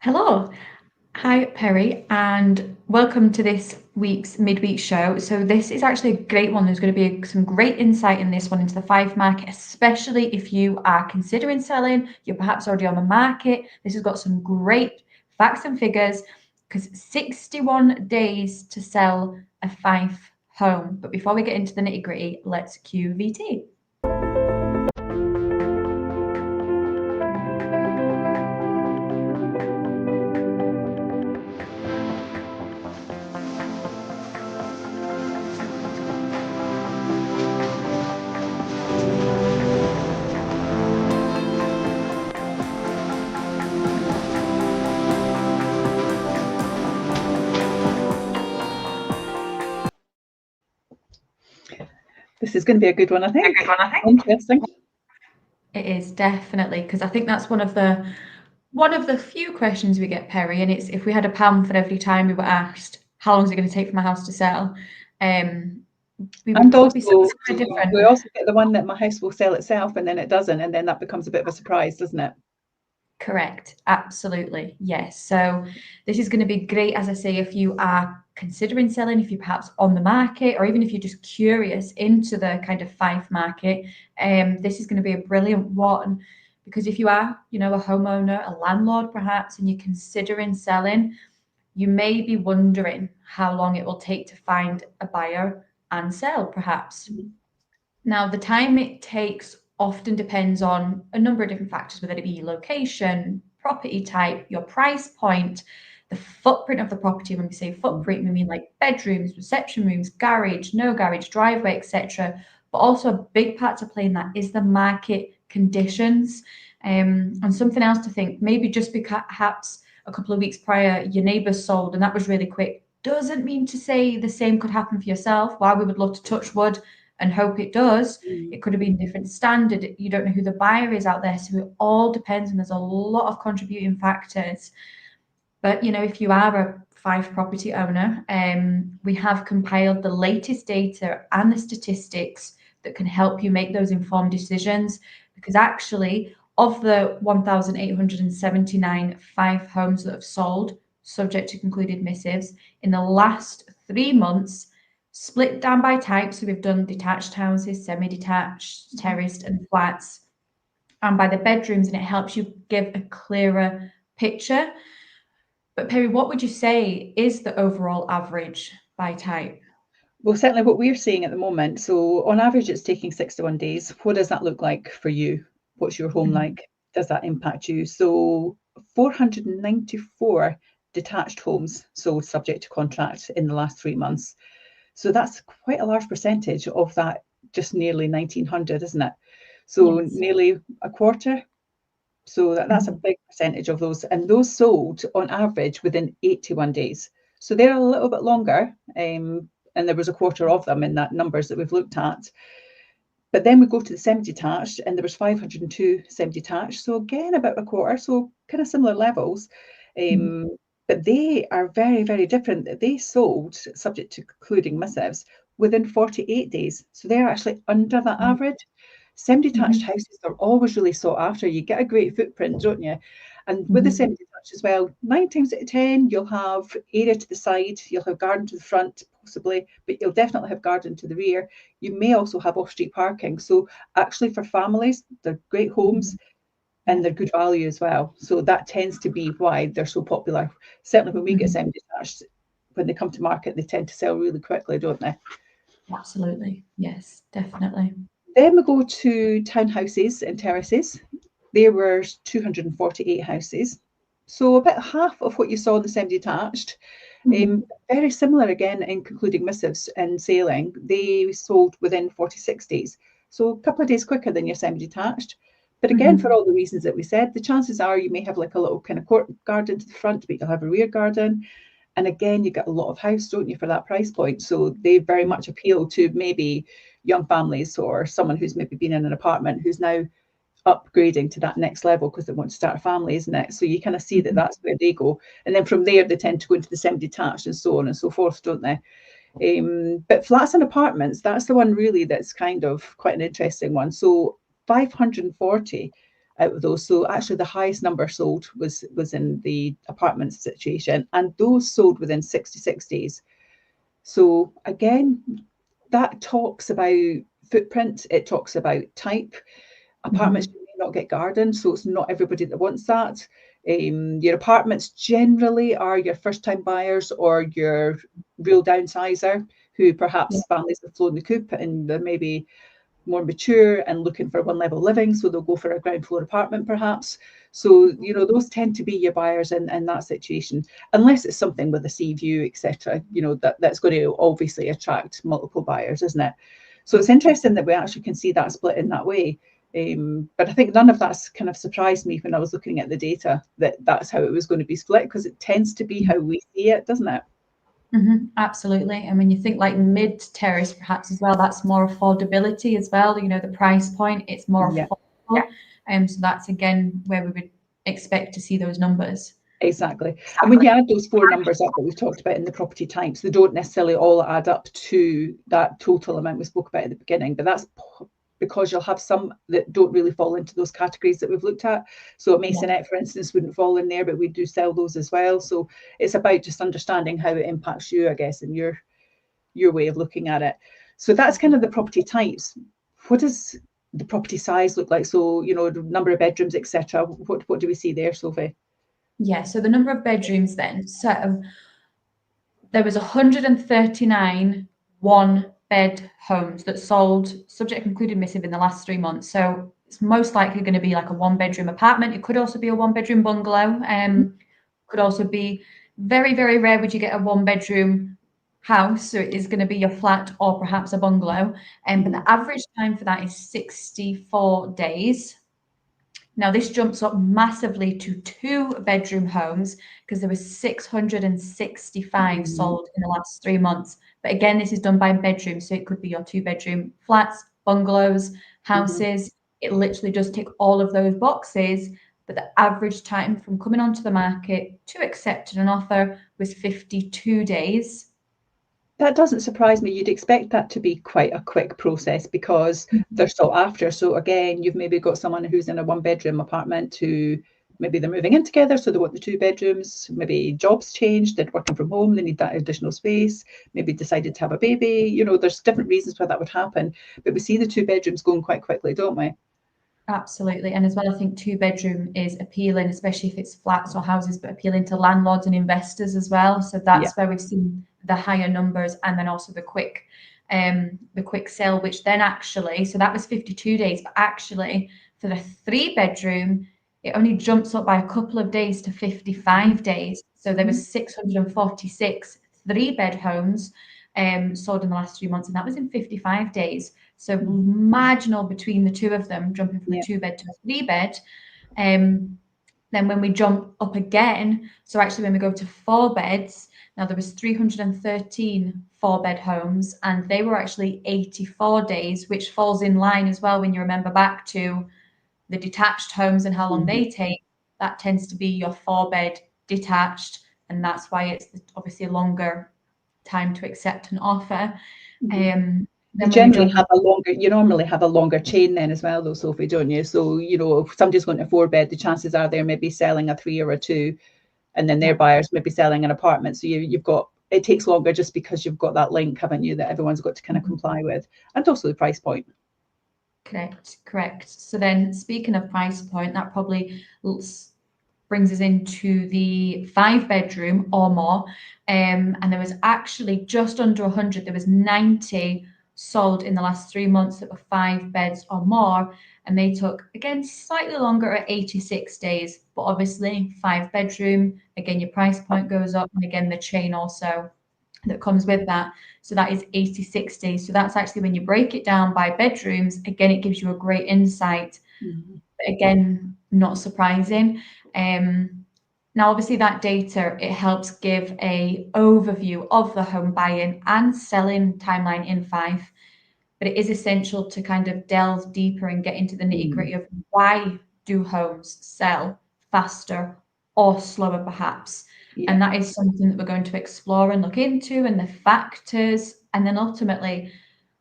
Hello. Hi, Perrie, and welcome to this week's midweek show. So, this is actually a great one. There's going to be some great insight in this one into the Fife market, especially if you are considering selling, you're perhaps already on the market. This has got some great facts and figures because 61 days to sell a Fife home. But before we get into the nitty gritty, let's cue VT. This is going to be a good one, I think. Interesting. It is definitely because I think that's one of the few questions we get, Perrie, and it's if we had a pound for every time we were asked, how long is it going to take for my house to sell? We would And probably say also, something different. we also get the one that my house will sell itself and then it doesn't, and then that becomes a bit of a surprise, doesn't it? Correct. Absolutely. Yes. So this is going to be great, as I say, if you are considering selling, if you're perhaps on the market, or even if you're just curious into the kind of Fife market. This is going to be a brilliant one because if you are, a homeowner, a landlord perhaps, and you're considering selling, you may be wondering how long it will take to find a buyer and sell, perhaps. Now, the time it takes often depends on a number of different factors, whether it be location, property type, your price point, the footprint of the property. When we say footprint, we mean like bedrooms, reception rooms, garage, no garage, driveway, etc. But also a big part to play in that is the market conditions. And something else to think, maybe just because perhaps a couple of weeks prior your neighbours sold and that was really quick, doesn't mean to say the same could happen for yourself. While we would love to touch wood and hope it does, it could have been different standard. You don't know who the buyer is out there, so it all depends, and there's a lot of contributing factors. But if you are a Fife property owner, we have compiled the latest data and the statistics that can help you make those informed decisions. Because actually, of the 1,879 Fife homes that have sold, subject to concluded missives, in the last 3 months, split down by type. So we've done detached houses, semi-detached, terraced, and flats, and by the bedrooms, and it helps you give a clearer picture. But Perrie, what would you say is the overall average by type? Well, certainly what we're seeing at the moment. So on average, it's taking 61 days. What does that look like for you? What's your home like? Does that impact you? So 494 detached homes sold subject to contract in the last 3 months. So that's quite a large percentage of that, just nearly 1,900, isn't it? So Yes. nearly a quarter. So that's a big percentage of those. And those sold on average within 81 days. So they're a little bit longer. And there was a quarter of them in that numbers that we've looked at. But then we go to the semi-detached, and there was 502 semi-detached. So again, about a quarter, so kind of similar levels. But they are very, very different. They sold, subject to concluding missives, within 48 days. So they're actually under that average. Semi-detached houses are always really sought after. You get a great footprint, don't you? And with the semi-detached as well, 9 times out of 10, you'll have area to the side, you'll have garden to the front, possibly, but you'll definitely have garden to the rear. You may also have off-street parking. So actually for families, they're great homes and they're good value as well. So that tends to be why they're so popular. Certainly when we get semi-detached, when they come to market, they tend to sell really quickly, don't they? Absolutely. Yes, definitely. Then we go to townhouses and terraces. There were 248 houses. So about half of what you saw in the semi-detached. Very similar again in concluding missives and sailing. They sold within 46 days. So a couple of days quicker than your semi-detached. But again, for all the reasons that we said, the chances are you may have like a little kind of court garden to the front, but you'll have a rear garden. And again, you get a lot of house, don't you, for that price point? So they very much appeal to maybe young families or someone who's maybe been in an apartment who's now upgrading to that next level because they want to start a family, isn't it? So you kind of see that that's where they go. And then from there, they tend to go into the semi-detached and so on and so forth, don't they? But flats and apartments, that's the one really that's kind of quite an interesting one. So 540 out of those. So actually the highest number sold was in the apartment situation, and those sold within 66 days. So again, that talks about footprint, it talks about type. Apartments may not get gardens, so it's not everybody that wants that. Your apartments generally are your first-time buyers or your real downsizer, who perhaps families have flown the coop and they're maybe more mature and looking for one-level living, so they'll go for a ground floor apartment perhaps. So those tend to be your buyers in that situation, unless it's something with a sea view, etc. That's going to obviously attract multiple buyers, isn't it? So it's interesting that we actually can see that split in that way. But I think none of that's kind of surprised me when I was looking at the data, that that's how it was going to be split, because it tends to be how we see it, doesn't it? Absolutely. I mean, you think like mid-terrace perhaps as well, that's more affordability as well. The price point, it's more affordable. So that's again where we would expect to see those numbers. Exactly. And when you add those four numbers up that we've talked about in the property types, they don't necessarily all add up to that total amount we spoke about at the beginning, but that's because you'll have some that don't really fall into those categories that we've looked at. So a masonette, for instance, wouldn't fall in there, but we do sell those as well. So it's about just understanding how it impacts you, I guess, and your way of looking at it. So that's kind of the property types. What does the property size look like? So, the number of bedrooms, etc. What do we see there, Sophie? Yeah, so the number of bedrooms then. So there was 139 one-bed homes that sold, subject included missive, in the last 3 months. So it's most likely going to be like a one-bedroom apartment. It could also be a one-bedroom bungalow. Could also be very, very rare would you get a one-bedroom house. So it is going to be your flat or perhaps a bungalow. But the average time for that is 64 days. Now, this jumps up massively to two-bedroom homes because there were 665 sold in the last 3 months. But again, this is done by bedroom, so it could be your two-bedroom flats, bungalows, houses. It literally does tick all of those boxes. But the average time from coming onto the market to accepting an offer was 52 days. That doesn't surprise me. You'd expect that to be quite a quick process because they're sought after. So again, you've maybe got someone who's in a one-bedroom apartment who maybe they're moving in together, so they want the 2 bedrooms. Maybe jobs changed, they're working from home, they need that additional space. Maybe decided to have a baby. There's different reasons why that would happen. But we see the 2 bedrooms going quite quickly, don't we? Absolutely. And as well, I think two-bedroom is appealing, especially if it's flats or houses, but appealing to landlords and investors as well. So that's where we've seen the higher numbers, and then also the quick sale, which then actually, so that was 52 days, but actually for the 3-bedroom, it only jumps up by a couple of days to 55 days. So there was 646 3-bed homes sold in the last 3 months, and that was in 55 days. So marginal between the two of them, jumping from a 2-bed to a 3-bed. Then when we jump up again, so actually when we go to 4 beds, now there was 313 4-bed homes, and they were actually 84 days, which falls in line as well when you remember back to the detached homes and how long they take. That tends to be your 4-bed detached, and that's why it's obviously a longer time to accept an offer. You normally have a longer chain then as well, though, Sophie, don't you? So, if somebody's going to 4-bed, the chances are they're maybe selling a 3 or a 2, and then their buyers may be selling an apartment. So you've got, it takes longer just because you've got that link, haven't you, that everyone's got to kind of comply with, and also the price point. Correct. So then, speaking of price point, that probably brings us into the 5-bedroom or more. And there was actually just under 100. There was 90 sold in the last 3 months that were 5 beds or more. And they took, again, slightly longer at 86 days. But obviously, 5-bedroom, again, your price point goes up. And again, the chain also that comes with that. So that is 86 days. So that's actually when you break it down by bedrooms, again, it gives you a great insight. But again, not surprising. Now, obviously, that data, it helps give a overview of the home buying and selling timeline in Fife, but it is essential to kind of delve deeper and get into the nitty-gritty of why do homes sell faster or slower, perhaps. And that is something that we're going to explore and look into, and the factors. And then ultimately,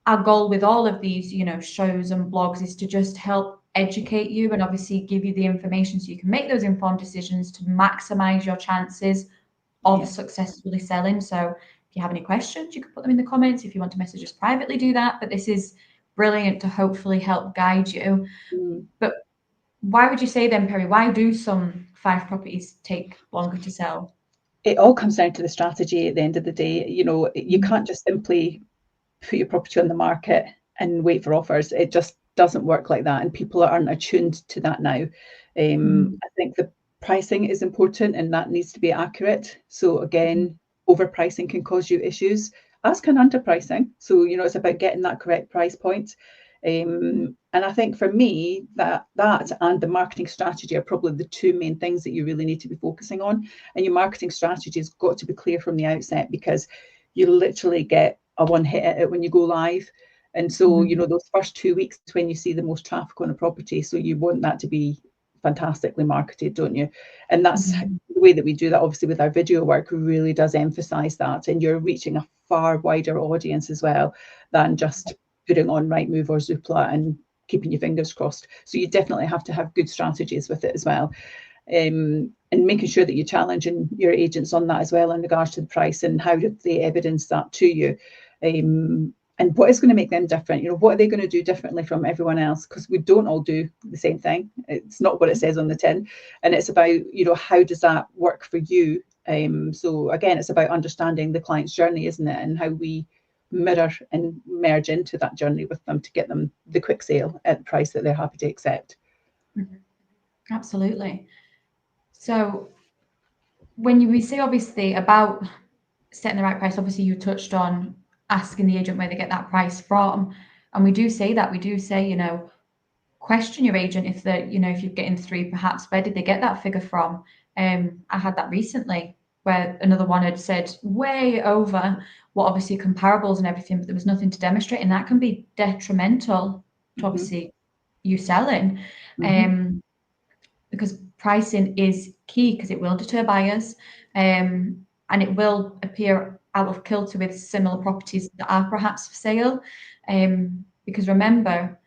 our goal with all of these, shows and blogs is to just help educate you and obviously give you the information so you can make those informed decisions to maximize your chances of successfully selling. So if you have any questions, you can put them in the comments. If you want to message us privately, do that. But this is brilliant to hopefully help guide you. But why would you say then, Perrie, why do some Fife properties take longer to sell? It all comes down to the strategy at the end of the day. You know, you can't just simply put your property on the market and wait for offers. It just doesn't work like that, and people aren't attuned to that now. I think the pricing is important, and that needs to be accurate. So again, overpricing can cause you issues, as can underpricing. So you know, it's about getting that correct price point. And I think for me, that and the marketing strategy are probably the two main things that you really need to be focusing on. And your marketing strategy has got to be clear from the outset, because you literally get a one hit at it when you go live. And so, you know, those first 2 weeks is when you see the most traffic on a property. So you want that to be fantastically marketed, don't you? And that's the way that we do that. Obviously, with our video work, really does emphasize that. And you're reaching a far wider audience as well than just putting on Rightmove or Zoopla and keeping your fingers crossed. So you definitely have to have good strategies with it as well. And making sure that you're challenging your agents on that as well in regards to the price and how did they evidence that to you, and what is going to make them different. You know, what are they going to do differently from everyone else? Because we don't all do the same thing. It's not what it says on the tin, and it's about, you know, how does that work for you. So again, it's about understanding the client's journey, isn't it, and how we mirror and merge into that journey with them to get them the quick sale at the price that they're happy to accept. Absolutely. So when we say obviously about setting the right price, obviously you touched on asking the agent where they get that price from. And we do say that, you know, question your agent if they're, you know, if you're getting 3, perhaps where did they get that figure from? I had that recently where another one had said way over what obviously comparables and everything, but there was nothing to demonstrate. And that can be detrimental to obviously you selling. Because pricing is key, because it will deter buyers, and it will appear out of kilter with similar properties that are perhaps for sale. Because remember,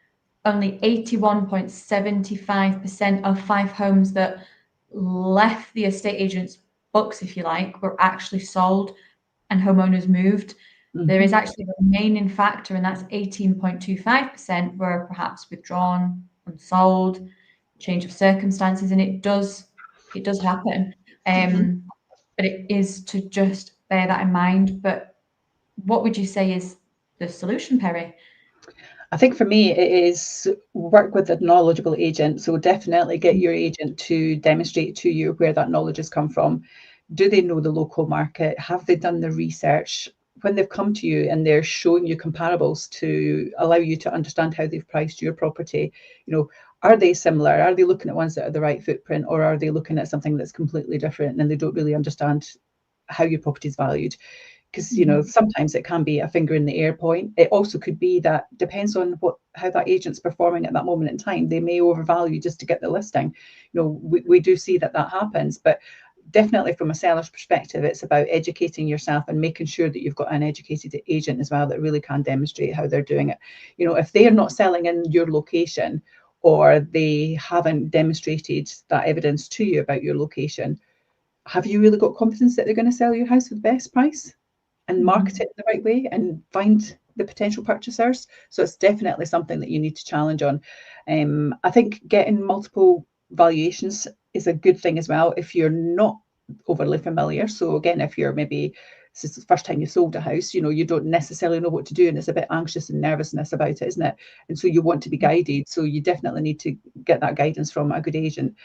only 81.75% of Fife homes that left the estate agent's books, if you like, were actually sold and homeowners moved. There is actually a remaining factor, and that's 18.25% were perhaps withdrawn, unsold, change of circumstances, and it does happen. But it is to just bear that in mind. But what would you say is the solution, Perrie? I think for me, it is work with a knowledgeable agent. So definitely get your agent to demonstrate to you where that knowledge has come from. Do they know the local market? Have they done the research? When they've come to you and they're showing you comparables to allow you to understand how they've priced your property, you know, are they similar? Are they looking at ones that are the right footprint, or are they looking at something that's completely different and they don't really understand how your property is valued? Because you know, sometimes it can be a finger in the air point. It also could be that depends on how that agent's performing at that moment in time. They may overvalue just to get the listing. You know, we do see that happens, but definitely from a seller's perspective, it's about educating yourself and making sure that you've got an educated agent as well that really can demonstrate how they're doing it. You know, if they are not selling in your location, or they haven't demonstrated that evidence to you about your location, have you really got confidence that they're going to sell your house for the best price and market it the right way and find the potential purchasers? So it's definitely something that you need to challenge on. I think getting multiple valuations is a good thing as well if you're not overly familiar. So again, if you're maybe this is the first time you sold a house, you know, you don't necessarily know what to do, and it's a bit anxious and nervousness about it, isn't it? And so you want to be guided. So you definitely need to get that guidance from a good agent.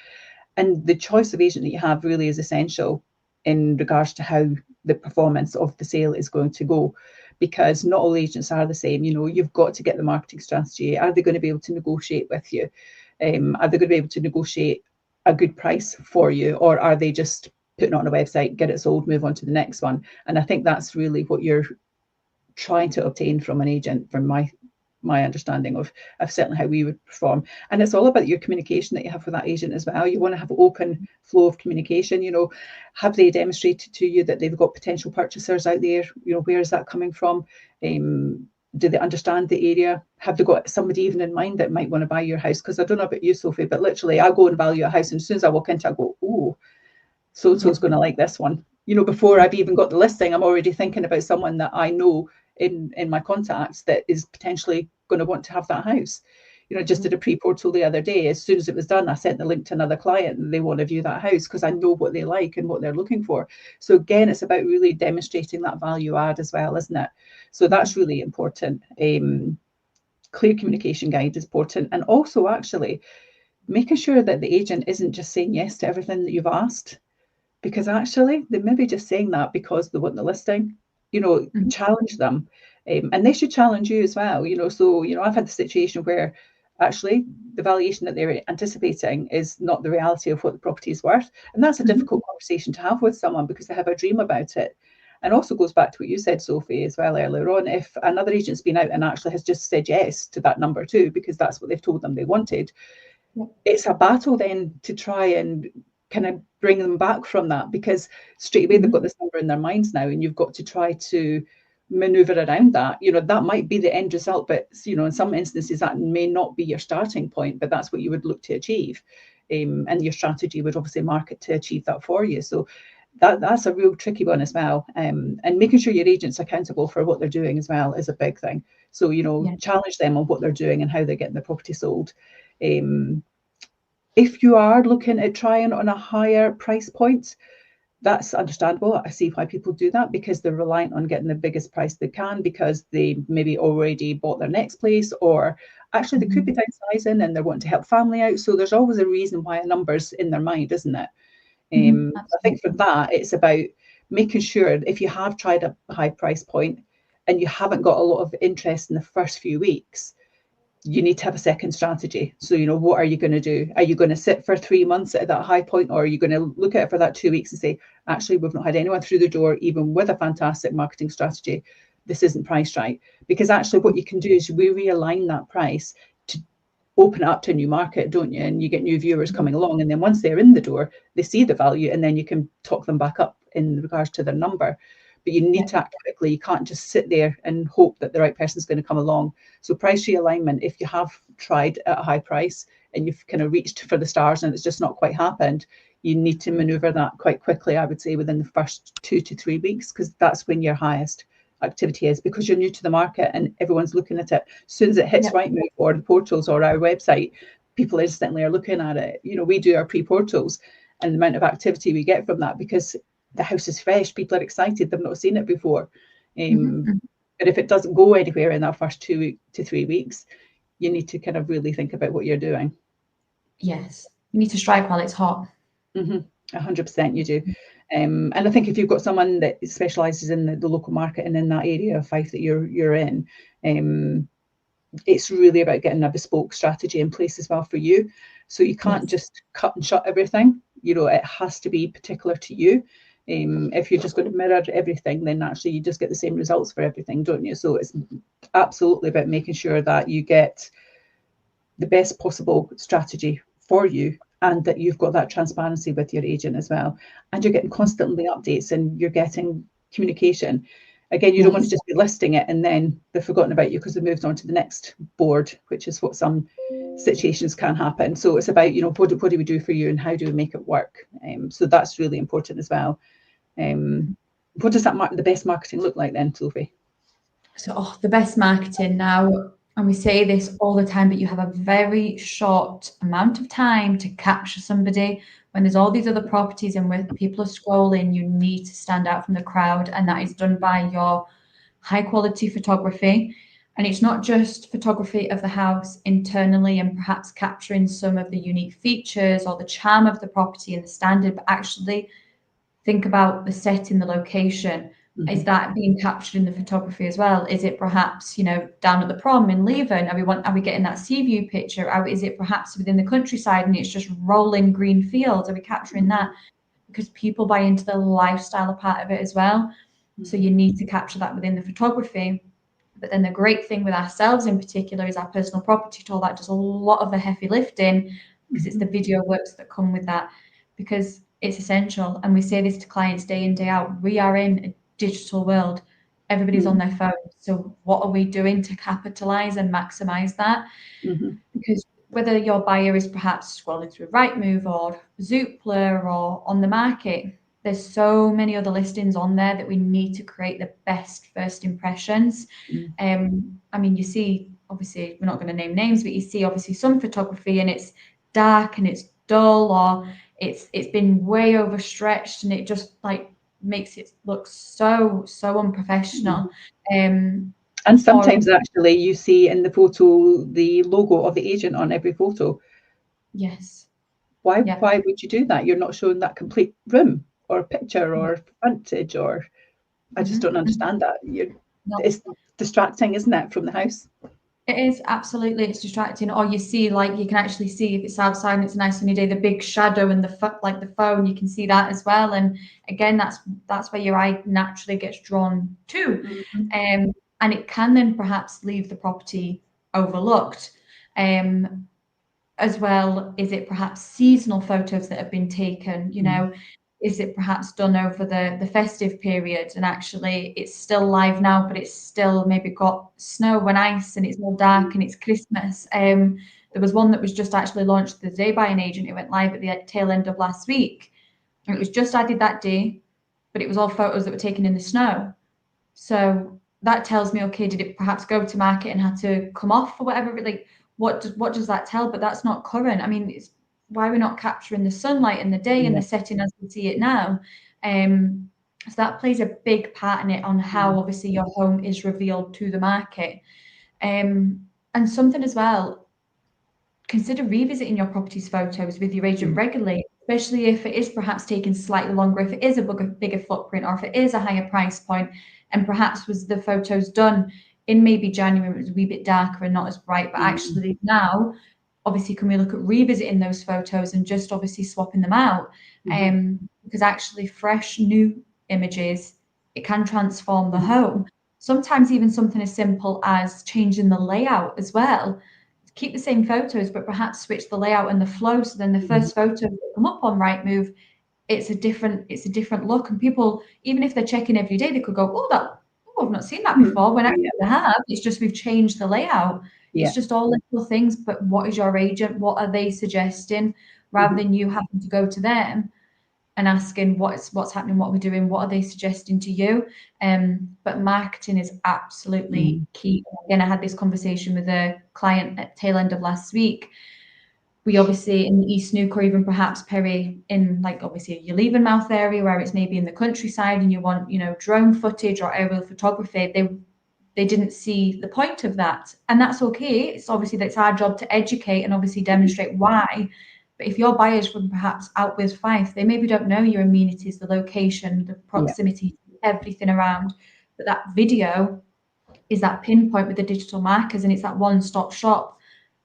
And the choice of agent that you have really is essential in regards to how the performance of the sale is going to go, because not all agents are the same. You know, you've got to get the marketing strategy. Are they going to be able to negotiate with you? Are they going to be able to negotiate a good price for you, or are they just putting it on a website, get it sold, move on to the next one? And I think that's really what you're trying to obtain from an agent, from my understanding of certainly how we would perform. And it's all about your communication that you have with that agent as well. You want to have open flow of communication. You know, have they demonstrated to you that they've got potential purchasers out there? You know, where is that coming from? Do they understand the area? Have they got somebody even in mind that might want to buy your house? Because I don't know about you, Sophie, but literally I go and value a house, and as soon as I walk into it, I go, oh, so-and-so's going to like this one. You know, before I've even got the listing, I'm already thinking about someone that I know in my contacts that is potentially going to want to have that house. You know, just did a pre-portal the other day. As soon as it was done, I sent the link to another client and they want to view that house because I know what they like and what they're looking for. So again, it's about really demonstrating that value add as well, isn't it? So that's really important. Clear communication guide is important. And also actually making sure that the agent isn't just saying yes to everything that you've asked, because actually they may be just saying that because they want the listing. You know, challenge them. And they should challenge you as well. You know, so, you know, I've had the situation where actually the valuation that they're anticipating is not the reality of what the property is worth. And that's a difficult conversation to have with someone because they have a dream about it. And also goes back to what you said, Sophie, as well earlier on. If another agent's been out and actually has just said yes to that number too, because that's what they've told them they wanted, it's a battle then to try and kind of bring them back from that, because straight away they've got this number in their minds now, and you've got to try to maneuver around that. You know, that might be the end result, but you know, in some instances that may not be your starting point, but that's what you would look to achieve. And your strategy would obviously market to achieve that for you. So that's a real tricky one as well. And making sure your agent's accountable for what they're doing as well is a big thing. So, you know, challenge them on what they're doing and how they're getting the property sold. If you are looking at trying on a higher price point, that's understandable. I see why people do that, because they're reliant on getting the biggest price they can, because they maybe already bought their next place, or actually they could be downsizing and they're wanting to help family out. So there's always a reason why a number's in their mind, isn't it? I think for that, it's about making sure if you have tried a high price point and you haven't got a lot of interest in the first few weeks, you need to have a second strategy. So, you know, what are you going to do? Are you going to sit for 3 months at that high point, or are you going to look at it for that 2 weeks and say, actually, we've not had anyone through the door, even with a fantastic marketing strategy, this isn't priced right? Because actually what you can do is we realign that price to open it up to a new market, don't you? And you get new viewers coming along. And then once they're in the door, they see the value, and then you can talk them back up in regards to their number. But you need to act quickly. You can't just sit there and hope that the right person's going to come along. So price realignment, if you have tried at a high price and you've kind of reached for the stars and it's just not quite happened, you need to maneuver that quite quickly, I would say, within the first 2 to 3 weeks, because that's when your highest activity is, because you're new to the market and everyone's looking at it. As soon as it hits Rightmove or the portals or our website, people instantly are looking at it. You know, we do our pre-portals, and the amount of activity we get from that, because the house is fresh, people are excited, they've not seen it before. But if it doesn't go anywhere in that first 2 to 3 weeks, you need to kind of really think about what you're doing. Yes, you need to strike while it's hot. 100% you do. And I think if you've got someone that specialises in the local market and in that area of Fife that you're in, it's really about getting a bespoke strategy in place as well for you. So you can't just cut and shut everything. You know, it has to be particular to you. If you're just going to mirror everything, then actually you just get the same results for everything, don't you? So it's absolutely about making sure that you get the best possible strategy for you, and that you've got that transparency with your agent as well, and you're getting constantly updates and you're getting communication. Again, you don't want to just be listing it and then they've forgotten about you because they've moved on to the next board, which is what some situations can happen. So it's about, you know, what do we do for you and how do we make it work? So that's really important as well. What does the best marketing look like then, Sophie? So the best marketing now, and we say this all the time, but you have a very short amount of time to capture somebody. When there's all these other properties and when people are scrolling, you need to stand out from the crowd, and that is done by your high quality photography. And it's not just photography of the house internally and perhaps capturing some of the unique features or the charm of the property and the standard, but actually think about the setting, the location. Is that being captured in the photography as well? Is it perhaps, you know, down at the prom in Leven? Are we getting that sea view picture? Is it perhaps within the countryside and it's just rolling green fields? Are we capturing that? Because people buy into the lifestyle part of it as well. So you need to capture that within the photography. But then the great thing with ourselves in particular is our personal property tool that does a lot of the heavy lifting, because it's the video works that come with that, because it's essential. And we say this to clients day in, day out. We are in a digital world. everybody's on their phone. So what are we doing to capitalize and maximize that? Because whether your buyer is perhaps scrolling through Rightmove or Zoopla or on the market, there's so many other listings on there that we need to create the best first impressions. I mean, you see, obviously, we're not going to name names, but you see obviously some photography and it's dark and it's dull, or it's been way overstretched, and it just like makes it look so unprofessional. And sometimes actually you see in the photo the logo of the agent on every photo. Yes. Why would you do that? You're not showing that complete room or picture or frontage, or I just don't understand that. It's distracting, isn't it, from the house? It is, absolutely. It's distracting. Or you see, like, you can actually see if it's outside and it's a nice sunny day, the big shadow and the phone, you can see that as well. And again, that's where your eye naturally gets drawn to. And it can then perhaps leave the property overlooked. As well, is it perhaps seasonal photos that have been taken? You know, is it perhaps done over the festive period, and actually it's still live now, but it's still maybe got snow and ice and it's all dark and it's Christmas. There was one that was just actually launched the day by an agent. It went live at the tail end of last week, and it was just added that day, but it was all photos that were taken in the snow. So that tells me, okay, did it perhaps go to market and had to come off or whatever? Like, what does that tell? But that's not current. I mean, it's why we're not capturing the sunlight in the day and the setting as we see it now. So that plays a big part in it, on how obviously your home is revealed to the market. And something as well, consider revisiting your property's photos with your agent regularly, especially if it is perhaps taking slightly longer, if it is a bigger footprint, or if it is a higher price point, and perhaps was the photos done in maybe January, it was a wee bit darker and not as bright, but actually now, obviously, can we look at revisiting those photos and just obviously swapping them out? Because actually fresh, new images, it can transform the home. Sometimes even something as simple as changing the layout as well. Keep the same photos, but perhaps switch the layout and the flow. So then the first photos that come up on Rightmove, it's a different look. And people, even if they're checking every day, they could go, I've not seen that before. When actually they have, it's just we've changed the layout. It's just all little things. But what is your agent? What are they suggesting? Rather than you having to go to them and asking what's happening, what we're doing, what are they suggesting to you? But marketing is absolutely key. Again, I had this conversation with a client at tail end of last week. We obviously in the East Neuk, or even perhaps Perrie, in like obviously your Leavenmouth area where it's maybe in the countryside and you want, you know, drone footage or aerial photography, they didn't see the point of that. And that's okay. It's obviously that's our job to educate and obviously demonstrate why. But if your buyers from perhaps out with Fife, they maybe don't know your amenities, the location, the proximity, everything around. But that video is that pinpoint with the digital markers, and it's that one-stop shop.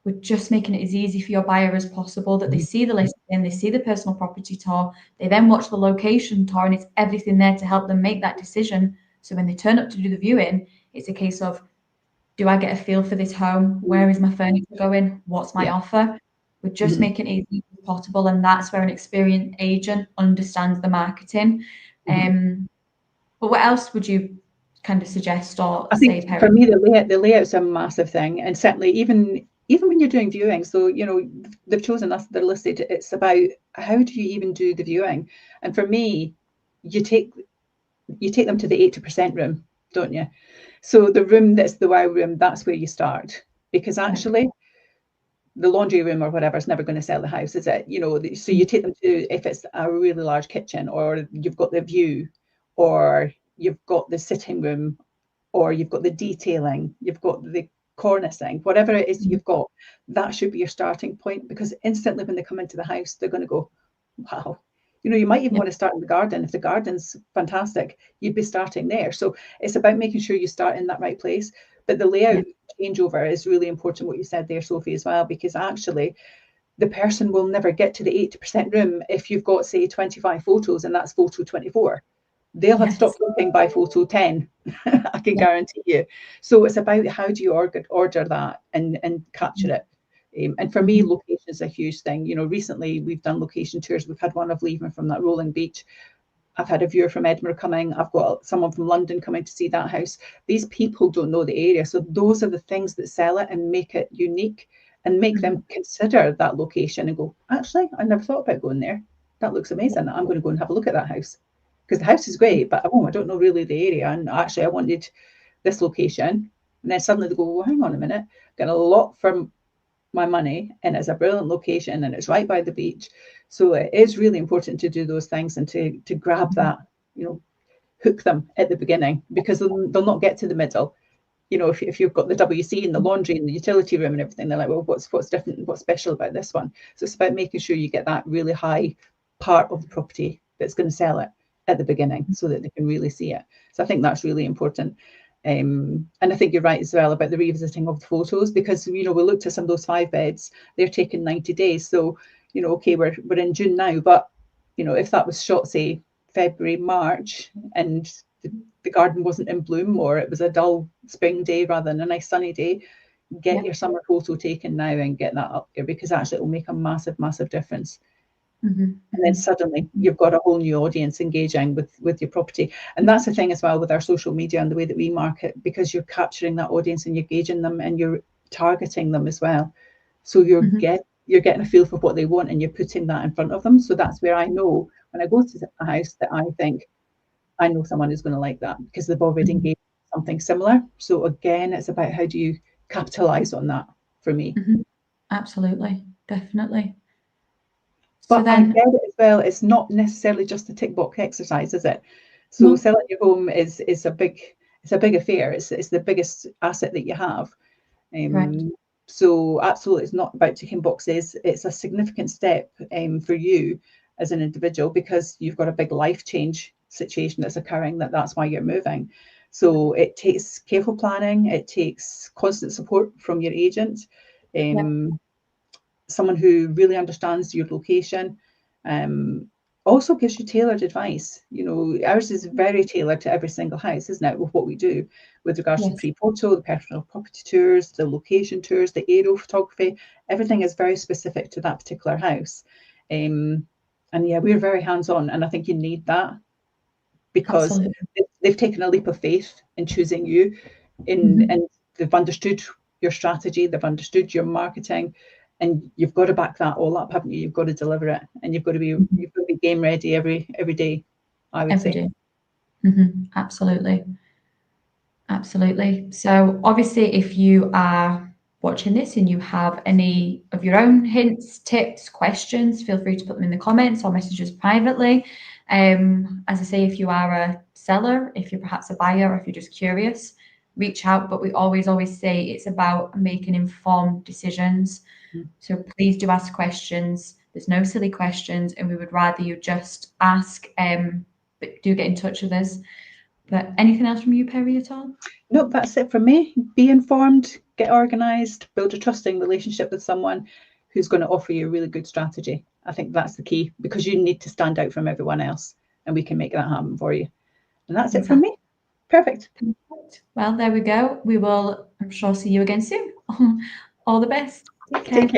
We're just making it as easy for your buyer as possible, that they see the listing, they see the personal property tour, they then watch the location tour, and it's everything there to help them make that decision. So when they turn up to do the viewing, it's a case of, do I get a feel for this home? Where is my furniture going? What's my offer? We're just making it as easy as possible, and that's where an experienced agent understands the marketing. But what else would you kind of suggest or I say, think Perrie? for me, the layout's a massive thing, and certainly even when you're doing viewing, so you know they've chosen us, they're listed. It's about how do you even do the viewing, and for me, you take them to the 80% room, don't you? So the room that's the wow room, that's where you start, because actually the laundry room or whatever is never going to sell the house, is it? You know, so you take them to, if it's a really large kitchen, or you've got the view, or you've got the sitting room, or you've got the detailing, you've got the cornicing, whatever it is you've got, that should be your starting point, because instantly when they come into the house, they're going to go, wow. You know, you might even want to start in the garden. If the garden's fantastic, you'd be starting there. So it's about making sure you start in that right place. But the layout changeover is really important, what you said there, Sophie, as well, because actually the person will never get to the 80% room if you've got, say, 25 photos and that's photo 24. They'll have stopped looking by photo 10, I can guarantee you. So it's about how do you order that and capture it. And for me, location is a huge thing. You know, recently we've done location tours. We've had one of leaving from that rolling beach. I've had a viewer from Edinburgh coming. I've got someone from London coming to see that house. These people don't know the area. So those are the things that sell it and make it unique and make them consider that location and go, actually, I never thought about going there. That looks amazing. I'm going to go and have a look at that house. Because the house is great, but I don't know really the area. And actually, I wanted this location. And then suddenly they go, well, hang on a minute, getting a lot for my money, and it's a brilliant location, and it's right by the beach. So it is really important to do those things and to grab that, hook them at the beginning, because they'll not get to the middle. If you've got the WC and the laundry and the utility room and everything, they're like, well, what's different, what's special about this one? So it's about making sure you get that really high part of the property that's going to sell it at the beginning, so that they can really see it. So I think that's really important. And I think you're right as well about the revisiting of the photos, because we looked at some of those 5 beds. They're taking 90 days. So okay, we're in June now, but if that was shot, say February, March, and the garden wasn't in bloom, or it was a dull spring day rather than a nice sunny day, get your summer photo taken now and get that up there, because actually it will make a massive difference. And then suddenly you've got a whole new audience engaging with your property. And that's the thing as well with our social media and the way that we market, because you're capturing that audience and you're gauging them and you're targeting them as well. So you're getting a feel for what they want and you're putting that in front of them. So that's where I know when I go to a house that I think, I know someone who's going to like that, because they've already engaged something similar. So again, it's about how do you capitalize on that for me. Absolutely, definitely. But so then, I get it as well, it's not necessarily just a tick box exercise, is it? So selling your home is a big affair. It's the biggest asset that you have. So absolutely, it's not about ticking boxes. It's a significant step for you as an individual, because you've got a big life change situation that's occurring. That's why you're moving. So it takes careful planning. It takes constant support from your agent. Someone who really understands your location, also gives you tailored advice. Ours is very tailored to every single house, isn't it, with what we do with regards to pre-photo, the personal property tours, the location tours, the aerial photography. Everything is very specific to that particular house. And yeah, we're very hands-on, and I think you need that, because they've taken a leap of faith in choosing you, and they've understood your strategy, they've understood your marketing, and you've got to back that all up, haven't you? You've got to deliver it, and you've got to be game ready every day, I would say. Absolutely. So obviously, if you are watching this and you have any of your own hints, tips, questions, feel free to put them in the comments or message us privately. As I say, if you are a seller, if you're perhaps a buyer, or if you're just curious, reach out. But we always say it's about making informed decisions. So please do ask questions. There's no silly questions, and we would rather you just ask, but do get in touch with us. But anything else from you, Perrie, at all? No, that's it from me. Be informed, get organised, build a trusting relationship with someone who's going to offer you a really good strategy. I think that's the key, because you need to stand out from everyone else, and we can make that happen for you. And that's it from me. Perfect. Well, there we go. We will, I'm sure, see you again soon. All the best. Take care.